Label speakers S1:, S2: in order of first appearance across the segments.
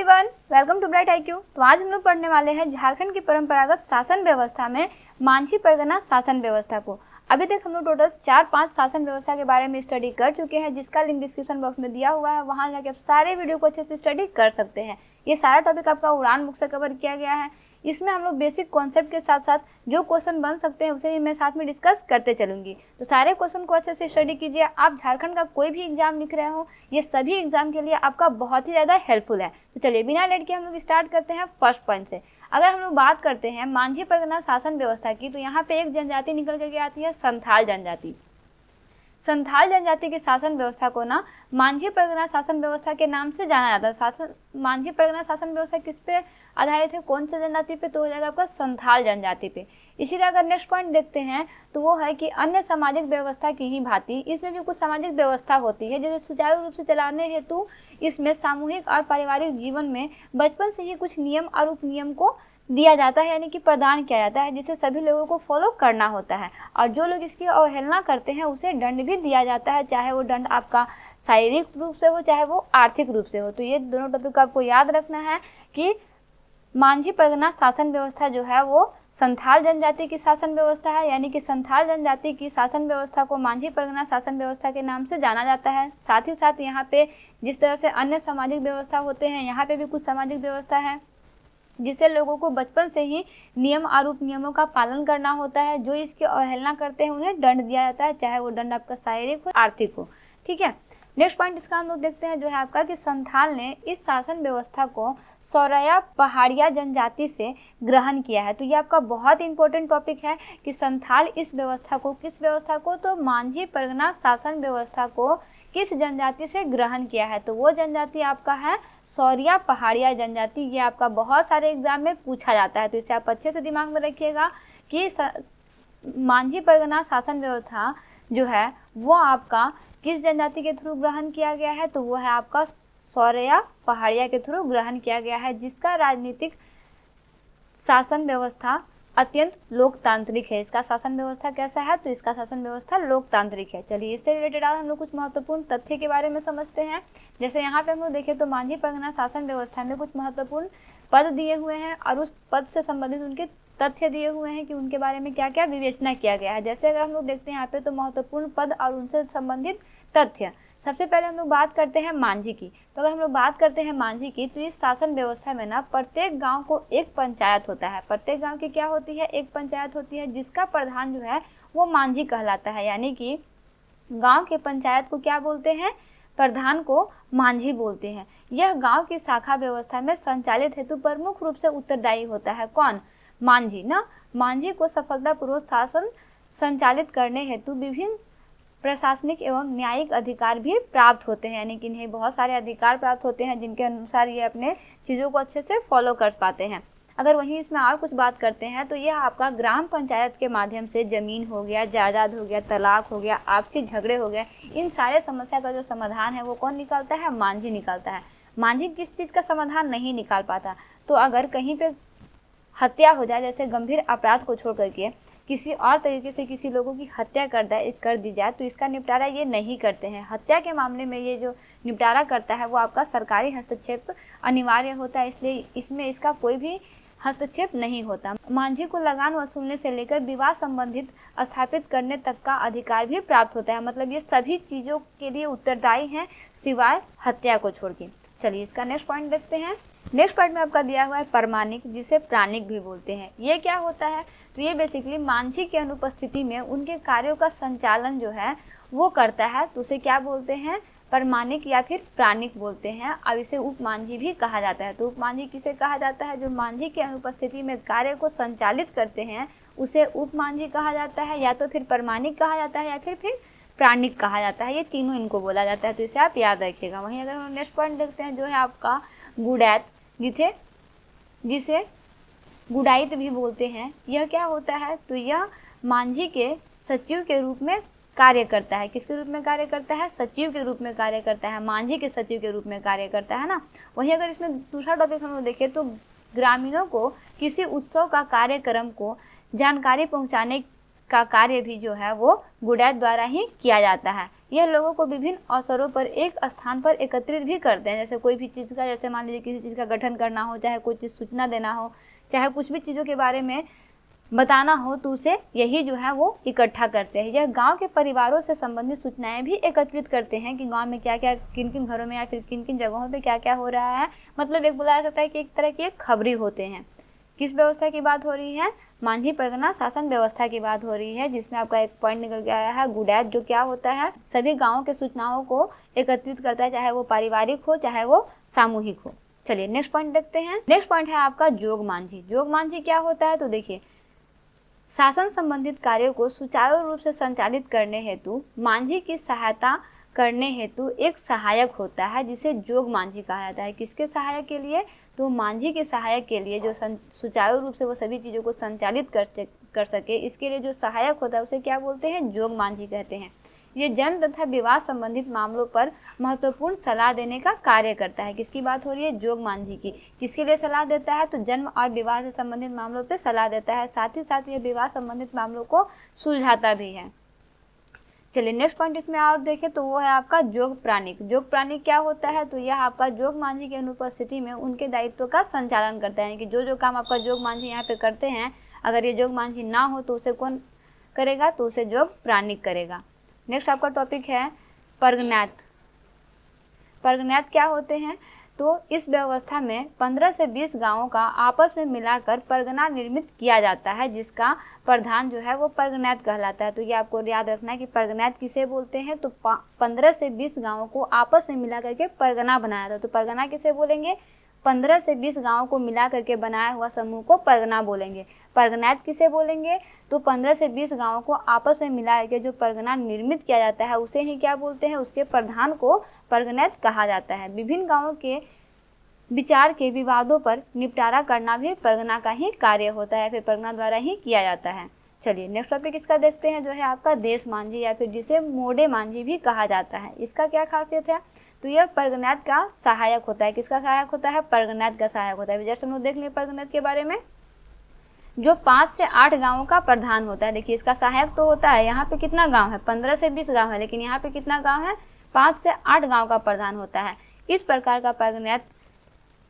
S1: Everyone, welcome to Bright IQ. तो आज हम लोग पढ़ने वाले हैं झारखंड की परंपरागत शासन व्यवस्था में मांझी परगना शासन व्यवस्था को। अभी तक हम लोग टोटल 4-5 शासन व्यवस्था के बारे में स्टडी कर चुके हैं, जिसका लिंक डिस्क्रिप्शन बॉक्स में दिया हुआ है। वहां जाके आप सारे वीडियो को अच्छे से स्टडी कर सकते हैं। ये सारा टॉपिक आपका उड़ान बुक से कवर किया गया है। इसमें हम लोग बेसिक कॉन्सेप्ट के साथ साथ जो क्वेश्चन बन सकते हैं उसे भी मैं साथ में डिस्कस करते चलूंगी। तो सारे क्वेश्चन को अच्छे से स्टडी कीजिए। आप झारखंड का कोई भी एग्जाम लिख रहे हो, ये सभी एग्जाम के लिए आपका बहुत ही ज़्यादा हेल्पफुल है। तो चलिए बिना लेट के हम लोग स्टार्ट करते हैं फर्स्ट पॉइंट से। अगर हम लोग बात करते हैं मांझी परगना शासन व्यवस्था की, तो यहाँ पे एक जनजाति निकल करके आती है, संथाल जनजाति। संथाल जनजाति की शासन व्यवस्था को ना मांझी परगना शासन व्यवस्था के नाम से जाना जाता है। मांझी परगना शासन व्यवस्था किस पे आधारित है, कौन से जनजाति पे? तो हो जाएगा आपका संथाल जनजाति पे। इसी तरह अगर नेक्स्ट पॉइंट देखते हैं तो वो है कि अन्य सामाजिक व्यवस्था की ही भांति इसमें भी कुछ सामाजिक व्यवस्था होती है, जैसे सुचारू रूप से चलाने हेतु इसमें सामूहिक और पारिवारिक जीवन में बचपन से ही कुछ नियम और उपनियम को दिया जाता है, यानी कि प्रदान किया जाता है, जिसे सभी लोगों को फॉलो करना होता है। और जो लोग इसकी अवहेलना करते हैं उसे दंड भी दिया जाता है, चाहे वो दंड आपका शारीरिक रूप से हो चाहे वो आर्थिक रूप से हो। तो ये दोनों टॉपिक आपको याद रखना है कि मांझी परगना शासन व्यवस्था जो है वो संथाल जनजाति की शासन व्यवस्था है, यानी कि संथाल जनजाति की शासन व्यवस्था को मांझी परगना शासन व्यवस्था के नाम से जाना जाता है। साथ ही साथ यहाँ पे जिस तरह से अन्य सामाजिक व्यवस्था होते हैं, यहाँ पे भी कुछ सामाजिक व्यवस्था है जिससे लोगों को बचपन से ही नियम और उपनियमों का पालन करना होता है। जो इसकी अवहेलना करते हैं उन्हें दंड दिया जाता है, चाहे वो दंड आपका शारीरिक हो आर्थिक हो। ठीक है, नेक्स्ट पॉइंट इसका हम लोग देखते हैं जो है आपका कि संथाल ने इस शासन व्यवस्था को सौरया पहाड़िया जनजाति से ग्रहण किया है। तो ये आपका बहुत इंपॉर्टेंट टॉपिक है कि संथाल इस व्यवस्था को, किस व्यवस्था को? तो मांझी परगना शासन व्यवस्था को किस जनजाति से ग्रहण किया है? तो वो जनजाति आपका है सौरिया पहाड़िया जनजाति। ये आपका बहुत सारे एग्जाम में पूछा जाता है, तो इसे आप अच्छे से दिमाग में रखिएगा कि मांझी परगना शासन व्यवस्था जो है वो आपका किस जनजाति के थ्रू ग्रहण किया गया है? तो वो है आपका सौरया पहाड़िया के थ्रू ग्रहण किया गया है, जिसका राजनीतिक शासन व्यवस्था अत्यंत लोकतांत्रिक है। इसका शासन व्यवस्था कैसा है? तो इसका शासन व्यवस्था लोकतांत्रिक है। चलिए इससे रिलेटेड आज हम लोग कुछ महत्वपूर्ण तथ्य के बारे में समझते हैं। जैसे यहाँ पे हम लोग देखें तो मांझी परगना शासन व्यवस्था में कुछ महत्वपूर्ण पद दिए हुए हैं और उस पद से संबंधित उनके तथ्य दिए हुए हैं कि उनके बारे में क्या क्या विवेचना किया गया है। जैसे अगर हम लोग देखते हैं यहाँ पे तो महत्वपूर्ण पद और उनसे संबंधित तथ्य। सबसे पहले हम लोग बात करते हैं मांझी की। तो अगर हम लोग बात करते हैं मांझी की, तो इस शासन व्यवस्था में ना प्रत्येक गांव को एक पंचायत होता है। प्रत्येक गांव की क्या होती है? एक पंचायत होती है, जिसका प्रधान जो है वो मांझी कहलाता है। यानी कि गांव के पंचायत को क्या बोलते हैं? प्रधान को मांझी बोलते हैं। यह गाँव की शाखा व्यवस्था में संचालित हेतु प्रमुख रूप से उत्तरदायी होता है। कौन? मांझी ना। मांझी को सफलतापूर्वक शासन संचालित करने हेतु विभिन्न प्रशासनिक एवं न्यायिक अधिकार भी प्राप्त होते हैं, यानी कि इन्हें बहुत सारे अधिकार प्राप्त होते हैं जिनके अनुसार ये अपने चीज़ों को अच्छे से फॉलो कर पाते हैं। अगर वहीं इसमें और कुछ बात करते हैं तो यह आपका ग्राम पंचायत के माध्यम से जमीन हो गया, जायदाद हो गया, तलाक हो गया, आपसी झगड़े हो गए, इन सारे समस्या का जो समाधान है वो कौन निकालता है? मांझी निकालता है। मांझी किस चीज़ का समाधान नहीं निकाल पाता? तो अगर कहीं पे हत्या हो जाए, जैसे गंभीर अपराध को छोड़ करके किसी और तरीके से किसी लोगों की हत्या कर दी जाए, तो इसका निपटारा ये नहीं करते हैं। हत्या के मामले में ये जो निपटारा करता है वो आपका सरकारी हस्तक्षेप अनिवार्य होता है, इसलिए इसमें इसका कोई भी हस्तक्षेप नहीं होता। मांझी को लगान वसूलने से लेकर विवाह संबंधित स्थापित करने तक का अधिकार भी प्राप्त होता है। मतलब ये सभी चीज़ों के लिए उत्तरदायी हैं सिवाय हत्या को छोड़ के। चलिए इसका नेक्स्ट पॉइंट देखते हैं। नेक्स्ट पॉइंट में आपका दिया हुआ है परमानिक, जिसे प्राणिक भी बोलते हैं। ये क्या होता है? तो ये बेसिकली मांझी की अनुपस्थिति में उनके कार्यों का संचालन जो है वो करता है, तो उसे क्या बोलते हैं? परमानिक या फिर प्राणिक बोलते हैं। अब इसे उप मांझी भी कहा जाता है। तो उप मांझी किसे कहा जाता है? जो मांझी की अनुपस्थिति में कार्य को संचालित करते हैं उसे उप मांझी कहा जाता है, या तो फिर परमानिक कहा जाता है, या फिर प्राणिक कहा जाता है। ये तीनों इनको बोला जाता है, तो इसे आप याद रखिएगा। वहीं अगर हम नेक्स्ट पॉइंट देखते हैं जो है आपका गुड़ैत, जिसे गुड़ाइत भी बोलते हैं। यह क्या होता है? तो यह मांझी के सचिव के रूप में कार्य करता है। किसके रूप में कार्य करता है? सचिव के रूप में कार्य करता है, मांझी के सचिव के रूप में कार्य करता है ना। वहीं अगर इसमें दूसरा टॉपिक हम लोग देखें तो ग्रामीणों को किसी उत्सव का कार्यक्रम को जानकारी पहुंचाने का कार्य भी जो है वो गुड़ैत द्वारा ही किया जाता है। यह लोगों को विभिन्न अवसरों पर एक स्थान पर एकत्रित भी करते हैं। जैसे कोई भी चीज़ का, जैसे मान लीजिए किसी चीज़ का गठन करना हो, चाहे कोई चीज़ सूचना देना हो, चाहे कुछ भी चीज़ों के बारे में बताना हो, तो उसे यही जो है वो इकट्ठा करते हैं। यह गांव के परिवारों से संबंधित सूचनाएं भी एकत्रित करते हैं कि गांव में क्या क्या, किन किन घरों में या फिर किन किन जगहों पे क्या क्या हो रहा है। मतलब एक बोला जा सकता है कि एक तरह की एक खबरी होते हैं। किस व्यवस्था की बात हो रही है? मांझी परगना शासन व्यवस्था की बात हो रही है, जिसमें आपका एक पॉइंट निकल के आया है गुडैत, जो क्या होता है, सभी गाँव के सूचनाओं को एकत्रित करता है, चाहे वो पारिवारिक हो चाहे वो सामूहिक हो। चलिए नेक्स्ट पॉइंट देखते हैं। नेक्स्ट पॉइंट है आपका जोग मांझी। जोग मांझी क्या होता है? तो देखिए, शासन संबंधित कार्यों को सुचारू रूप से संचालित करने हेतु मांझी की सहायता करने हेतु एक सहायक होता है, जिसे जोग मांझी कहा जाता है। किसके सहायक के लिए? तो मांझी के सहायक के लिए, जो सुचारू रूप से वो सभी चीज़ों को संचालित कर सके, इसके लिए जो सहायक होता है उसे क्या बोलते हैं? जोग मांझी कहते हैं। ये जन्म तथा विवाह संबंधित मामलों पर महत्वपूर्ण सलाह देने का कार्य करता है। किसकी बात हो रही है? जोग मांझी की। किसके लिए सलाह देता है? तो जन्म और विवाह से संबंधित मामलों पर सलाह देता है, साथ ही साथ ये विवाह संबंधित मामलों को सुलझाता भी है। चलिए नेक्स्ट पॉइंट इसमें और देखें तो वो है आपका जोग प्राणिक। जोग प्राणिक क्या होता है? तो यह आपका जोग मांझी की अनुपस्थिति में उनके दायित्व का संचालन करता है, यानी कि जो काम आपका जोग मांझी यहाँ पे करते हैं, अगर ये जोग मांझी ना हो तो उसे कौन करेगा? तो उसे जोग प्राणिक करेगा। नेक्स्ट आपका टॉपिक है परगनैत। परगनैत क्या होते हैं? तो इस व्यवस्था में 15 से 20 गांवों का आपस में मिलाकर परगना निर्मित किया जाता है, जिसका प्रधान जो है वो परगनैत कहलाता है। तो ये आपको याद रखना है कि परगनैत किसे बोलते हैं? तो 15 से 20 गांवों को आपस में मिला करके परगना बनाया था। तो परगना किसे बोलेंगे? 15 से 20 गांवों को मिला करके बनाया हुआ समूह को परगना बोलेंगे। परगनैत किसे बोलेंगे? तो 15 से 20 गांवों को आपस में मिला करके जो परगना निर्मित किया जाता है उसे ही क्या बोलते हैं? उसके प्रधान को परगनैत कहा जाता है। विभिन्न गांवों के विचार के विवादों पर निपटारा करना भी परगना का ही कार्य होता है, फिर परगना द्वारा ही किया जाता है। चलिए नेक्स्ट टॉपिक इसका देखते हैं, जो है आपका देश मांझी या फिर जिसे मोड़े मांझी भी कहा जाता है। इसका क्या खासियत है? तो यह परगनैत का सहायक होता है। किसका सहायक होता है? परगनैत का सहायक होता है। जस्ट हम लोग देख लें परगनैत के बारे में, जो 5 से 8 गांवों का प्रधान होता है। देखिए इसका सहायक तो होता है, यहाँ पे कितना गांव है? 15 से 20 गांव है, लेकिन यहाँ पे कितना गांव है? 5 से 8 गांव का प्रधान होता है। इस प्रकार का परगनैत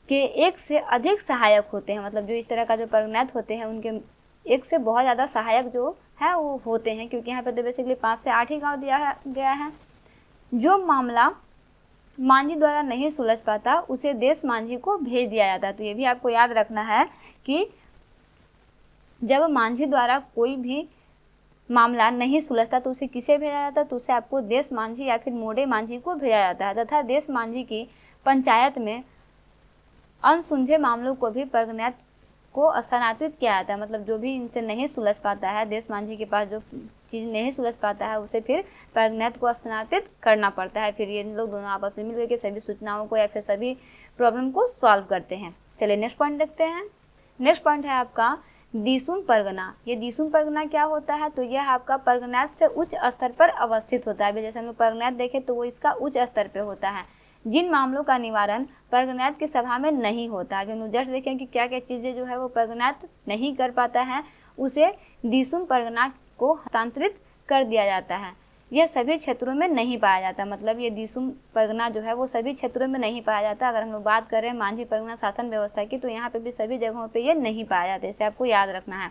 S1: के एक से अधिक सहायक होते हैं। मतलब जो इस तरह का जो परगनैत होते हैं उनके एक से बहुत ज़्यादा सहायक जो है वो होते हैं, क्योंकि यहाँ पे तो बेसिकली 5 से 8 ही गाँव दिया गया है। जो मामला मांझी द्वारा नहीं सुलझ पाता उसे देश मांझी को भेज दिया जाता है। तो ये भी आपको याद रखना है कि जब मांझी द्वारा कोई भी मामला नहीं सुलझता तो उसे किसे भेजा जाता है? तो उसे आपको देश मांझी या फिर मोड़े मांझी को भेजा जाता है। तथा देश मांझी की पंचायत में अनसुलझे मामलों को भी परगनैत को स्थानांतरित किया जाता है। मतलब जो भी इनसे नहीं सुलझ पाता है, देश मांझी के पास जो चीज़ नहीं सुलझ पाता है उसे फिर परगनैत को स्थानांतरित करना पड़ता है। फिर ये लोग दोनों आपस में मिलकर के सभी सूचनाओं को या फिर सभी प्रॉब्लम को सॉल्व करते हैं। चलिए नेक्स्ट पॉइंट देखते हैं। नेक्स्ट पॉइंट है आपका दिसुम परगना। ये दिसुम परगना क्या होता है? तो यह आपका परगनैत से उच्च स्तर पर अवस्थित होता है। जैसे हम लोग परगनैत देखें तो वो इसका उच्च स्तर पर होता है। जिन मामलों का निवारण परगनैत की सभा में नहीं होता, अगर हम जस्ट देखें कि क्या क्या चीज़ें जो है वो परगनैत नहीं कर पाता है, उसे दिसुम परगना को हस्तांतरित कर दिया जाता है। यह सभी क्षेत्रों में नहीं पाया जाता। मतलब ये दिसुम परगना जो है वो सभी क्षेत्रों में नहीं पाया जाता। अगर हम लोग बात कर रहे हैं मांझी परगना शासन व्यवस्था की, तो यहाँ पे भी सभी जगहों पे ये नहीं पाया जाता। इसे आपको याद रखना है।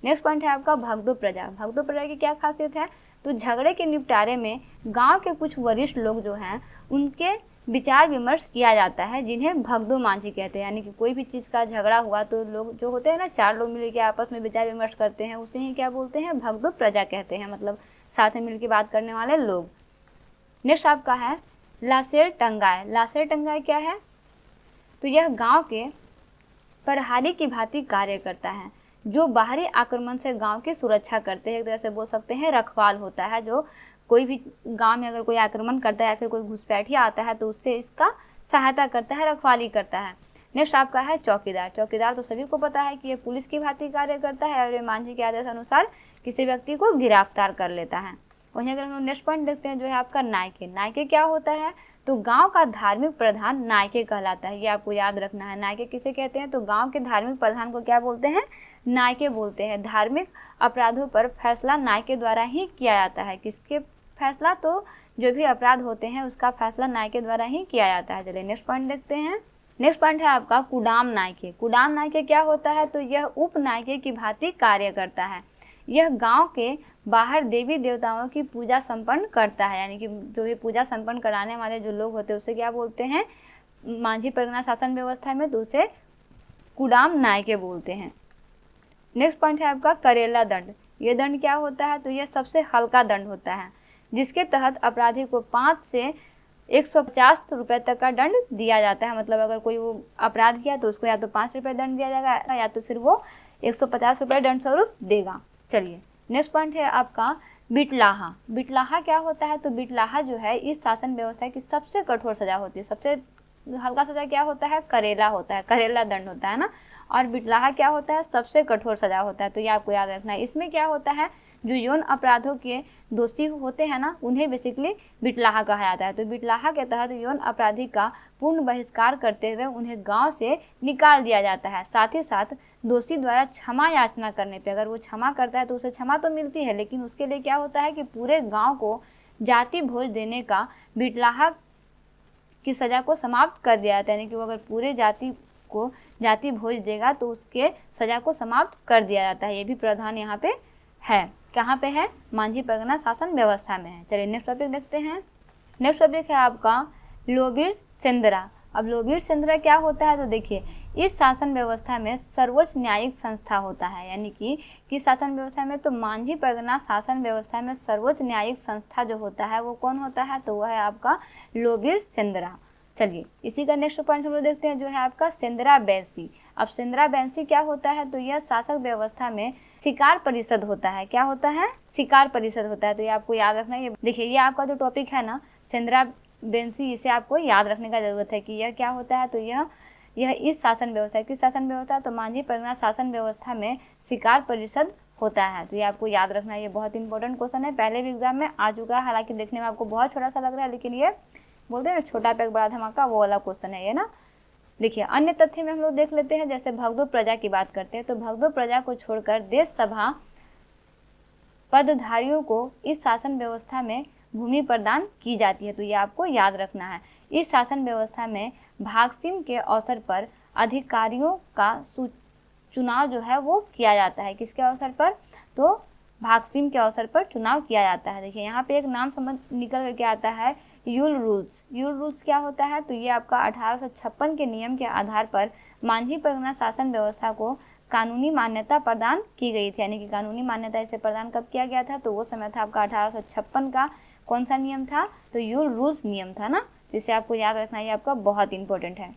S1: नेक्स्ट पॉइंट है आपका भगदो प्रजा। भगदो प्रजा की क्या खासियत है? तो झगड़े के निपटारे में गाँव के कुछ वरिष्ठ लोग जो हैं उनके विचार विमर्श किया जाता है, जिन्हें भगदो मांझी कहते हैं। यानी कि कोई भी चीज़ का झगड़ा हुआ तो लोग जो होते हैं ना, 4 लोग मिलकर आपस में विचार विमर्श करते हैं, उसे ही क्या बोलते हैं? भगदो प्रजा कहते हैं। मतलब साथ में मिलकर बात करने वाले लोग। नेक्स्ट आपका है लासेर टंगाई। लासेर टंगाई क्या है? तो यह गांव के प्रहरी की भांति कार्य करता है, जो बाहरी आक्रमण से गांव की सुरक्षा करते हैं। एक तरह से बोल सकते हैं रखवाल होता है। जो कोई भी गांव में अगर कोई आक्रमण करता है या फिर कोई घुसपैठिया आता है तो उससे इसका सहायता करता है, रखवाली करता है। नेक्स्ट आपका है चौकीदार। चौकीदार तो सभी को पता है कि ये पुलिस की भांति कार्य करता है और ये मांझी के आदेश अनुसार किसी व्यक्ति को गिरफ्तार कर लेता है। वहीं अगर हम लोग नेक्स्ट पॉइंट देखते हैं, जो है आपका नायके। नायके क्या होता है? तो गांव का धार्मिक प्रधान नायके कहलाता है। ये आपको याद रखना है। नायके किसे कहते हैं? तो गांव के धार्मिक प्रधान को क्या बोलते हैं? नायके बोलते हैं। धार्मिक अपराधों पर फैसला नायके द्वारा ही किया जाता है। किसके फैसला? तो जो भी अपराध होते हैं उसका फैसला नायके द्वारा ही किया जाता है। चलिए नेक्स्ट पॉइंट देखते हैं। नेक्स्ट पॉइंट है आपका कुडाम नायके। कुडाम नायके क्या होता है, तो यह उप नायके की भांति कार्य करता है। यह गांव के बाहर देवी देवताओं की पूजा संपन्न करता है, यानी कि जो भी पूजा संपन्न कराने वाले जो लोग होते हैं उसे क्या बोलते हैं, मांझी परगना शासन व्यवस्था में तो उसे कुडाम नायके बोलते हैं। नेक्स्ट पॉइंट है आपका करेला दंड। ये दंड क्या होता है, तो यह सबसे हल्का दंड होता है जिसके तहत अपराधी को 5 से 150 रुपये तक का दंड दिया जाता है। मतलब अगर कोई वो अपराध किया तो उसको या तो 5 रुपये दंड दिया जाएगा या तो फिर वो 150 रुपये दंड स्वरूप देगा। चलिए नेक्स्ट पॉइंट है आपका बिटलाहा। बिटलाहा क्या होता है, तो बिटलाहा जो है इस शासन व्यवस्था की सबसे कठोर सजा होती है। सबसे हल्का सजा क्या होता है, करेला होता है, करेला दंड होता है ना, और बिटलाहा क्या होता है, सबसे कठोर सजा होता है। तो ये आपको याद रखना है। इसमें क्या होता है, जो यौन अपराधों के दोषी होते हैं ना उन्हें बेसिकली बिटलाहा कहा जाता है। तो बिटलाहा के तहत यौन अपराधी का पूर्ण बहिष्कार करते हुए उन्हें गांव से निकाल दिया जाता है। साथ ही साथ दोषी द्वारा क्षमा याचना करने पे, अगर वो क्षमा करता है तो उसे क्षमा तो मिलती है, लेकिन उसके लिए क्या होता है कि पूरे गांव को जाति भोज देने का बिटलाहा की सजा को समाप्त कर दिया जाता है। यानी कि वो अगर पूरे जाति को जाति भोज देगा तो उसके सजा को समाप्त कर दिया जाता है। ये भी प्रावधान यहाँ पे है। कहाँ पे है, मांझी परगना शासन व्यवस्था में है। चलिए नेक्स्ट टॉपिक देखते हैं। नेक्स्ट टॉपिक है आपका लोबीर सेंदरा। अब लोबीर सेंदरा क्या होता है, तो देखिए इस शासन व्यवस्था में सर्वोच्च न्यायिक संस्था होता है। यानी कि शासन व्यवस्था में तो मांझी परगना शासन व्यवस्था में सर्वोच्च न्यायिक संस्था जो होता है वो कौन होता है, तो वह है आपका लोबीर सेंदरा। चलिए इसी का नेक्स्ट पॉइंट हम लोग देखते हैं जो है आपका सेंदरा बैंसी। अब सेंदरा बैंसी क्या होता है, तो यह शासक व्यवस्था में शिकार परिषद होता है। क्या होता है, शिकार परिषद होता है। तो ये आपको याद रखना है। देखिए ये आपका जो टॉपिक है ना सेंदरा बैंसी, इसे आपको याद रखने का जरूरत है कि यह क्या होता है, तो यह इस शासन व्यवस्था, किस शासन व्यवस्था, तो मांझी परगना शासन व्यवस्था में शिकार परिषद होता है। तो ये आपको याद रखना है। ये बहुत इंपॉर्टेंट क्वेश्चन है, पहले भी एग्जाम में आ चुका है। हालांकि देखने में आपको बहुत छोटा सा लग रहा है, लेकिन ये बोलते हैं ना छोटा पैक बड़ा धमाका, वो वाला क्वेश्चन है ये ना। देखिए अन्य तथ्य में हम लोग देख लेते हैं। जैसे भगदो प्रजा की बात करते हैं तो भगदो प्रजा को छोड़कर देश सभा पदधारियों को इस शासन व्यवस्था में भूमि प्रदान की जाती है। तो ये आपको याद रखना है। इस शासन व्यवस्था में भागसिम के अवसर पर अधिकारियों का चुनाव जो है वो किया जाता है। किसके अवसर पर, तो भागसिम के अवसर पर चुनाव किया जाता है। देखिए यहाँ पे एक नाम समझ निकल करके आता है, यूल रूल्स। यूल रूल्स क्या होता है, तो ये आपका 1856 के नियम के आधार पर मांझी परगना शासन व्यवस्था को कानूनी मान्यता प्रदान की गई थी। यानी कि कानूनी मान्यता इसे प्रदान कब किया गया था, तो वो समय था आपका 1856 का कौन सा नियम था, तो यूल रूल्स नियम था ना। जिसे आपको याद रखना, ये आपका बहुत इंपॉर्टेंट है।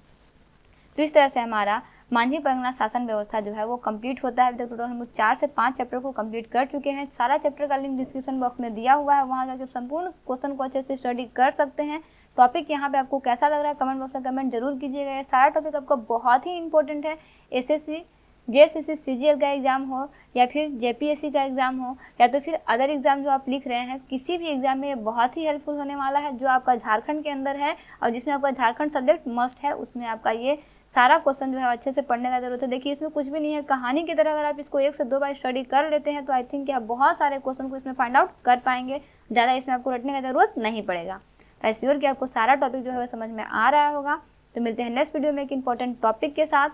S1: तो इस तरह से हमारा मांझी परगना शासन व्यवस्था जो है वो कंप्लीट होता है। अभी तक टोटल हम लोग 4 से 5 चैप्टर को कंप्लीट कर चुके हैं। सारा चैप्टर का लिंक डिस्क्रिप्शन बॉक्स में दिया हुआ है, वहाँ जाकर संपूर्ण क्वेश्चन को अच्छे से स्टडी कर सकते हैं। टॉपिक यहाँ पे आपको कैसा लग रहा है कमेंट बॉक्स में कमेंट जरूर कीजिएगा। ये सारा टॉपिक आपका बहुत ही इंपॉर्टेंट है। एसएससी जेएसएससी सीजीएल का एग्जाम हो या फिर जेपीएससी का एग्जाम हो या तो फिर अदर एग्जाम जो आप लिख रहे हैं, किसी भी एग्जाम में ये बहुत ही हेल्पफुल होने वाला है। जो आपका झारखंड के अंदर है और जिसमें आपका झारखंड सब्जेक्ट मस्ट है, उसमें आपका ये सारा क्वेश्चन जो है अच्छे से पढ़ने का जरूरत है। देखिए इसमें कुछ भी नहीं है, कहानी की तरह अगर आप इसको 1 से 2 बार स्टडी कर लेते हैं तो आई थिंक आप बहुत सारे क्वेश्चन को इसमें फाइंड आउट कर पाएंगे। ज़्यादा इसमें आपको रटने का जरूरत नहीं पड़ेगा। आई श्योर कि आपको सारा टॉपिक जो है समझ में आ रहा होगा। तो मिलते हैं नेक्स्ट वीडियो में एक इंपॉर्टेंट टॉपिक के साथ।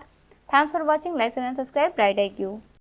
S1: Thanks for watching, like and subscribe bright IQ।